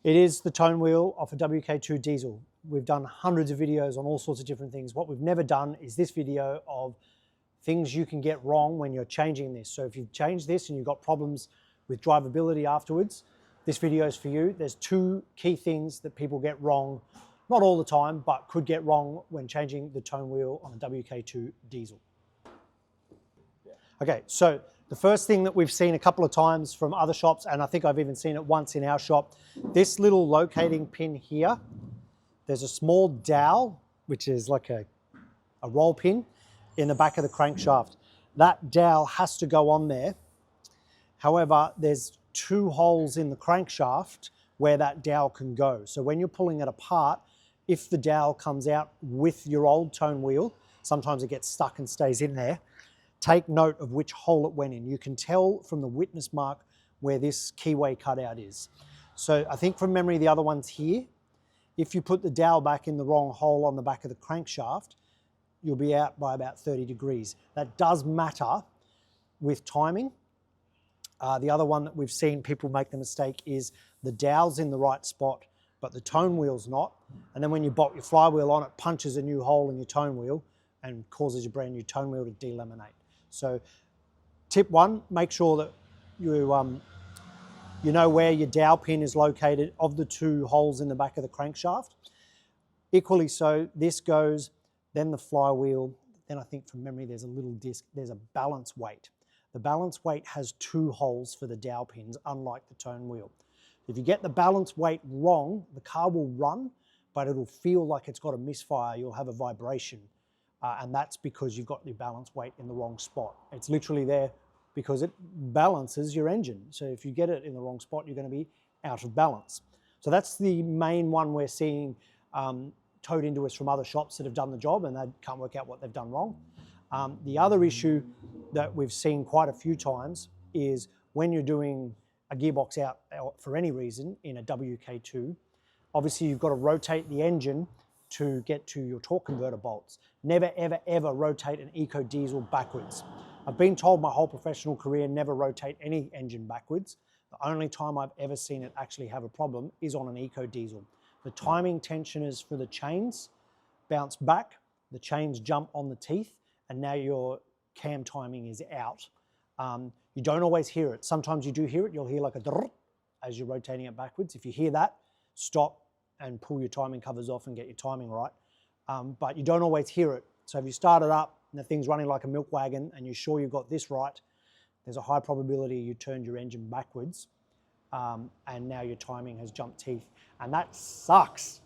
It is the tone wheel of a WK2 diesel. We've done hundreds of videos on all sorts of different things. What we've never done is this video of things you can get wrong when you're changing this. So if you've changed this and you've got problems with drivability afterwards, this video is for you. There's two key things that people get wrong, not all the time, but could get wrong when changing the tone wheel on a WK2 diesel. Okay, so the first thing that we've seen a couple of times from other shops, and I think I've even seen it once in our shop, this little locating pin here, there's a small dowel, which is like a roll pin in the back of the crankshaft. That dowel has to go on there. However, there's two holes in the crankshaft where that dowel can go. So when you're pulling it apart, if the dowel comes out with your old tone wheel, sometimes it gets stuck and stays in there, take note of which hole it went in. You can tell from the witness mark where this keyway cutout is. So I think from memory, the other one's here. If you put the dowel back in the wrong hole on the back of the crankshaft, you'll be out by about 30 degrees. That does matter with timing. The other one that we've seen people make the mistake is the dowel's in the right spot, but the tone wheel's not. And then when you bolt your flywheel on, it punches a new hole in your tone wheel and causes your brand new tone wheel to delaminate. So tip one, make sure that you know where your dowel pin is located of the two holes in the back of the crankshaft. Equally so, this goes, then the flywheel, then I think from memory there's a little disc, there's a balance weight. The balance weight has two holes for the dowel pins, unlike the tone wheel. If you get the balance weight wrong, the car will run, but it'll feel like it's got a misfire, you'll have a vibration. And that's because you've got the balance weight in the wrong spot. It's literally there because it balances your engine. So if you get it in the wrong spot, you're going to be out of balance. So that's the main one we're seeing towed into us from other shops that have done the job and they can't work out what they've done wrong. The other issue that we've seen quite a few times is when you're doing a gearbox out for any reason in a WK2, obviously you've got to rotate the engine to get to your torque converter bolts. Never, ever, ever rotate an EcoDiesel backwards. I've been told my whole professional career never rotate any engine backwards. The only time I've ever seen it actually have a problem is on an EcoDiesel. The timing tensioners for the chains bounce back, the chains jump on the teeth, and now your cam timing is out. You don't always hear it. Sometimes you do hear it. You'll hear like a drrrr as you're rotating it backwards. If you hear that, stop and pull your timing covers off and get your timing right. But you don't always hear it. So if you start it up and the thing's running like a milk wagon and you're sure you've got this right, there's a high probability you turned your engine backwards and now your timing has jumped teeth. And that sucks.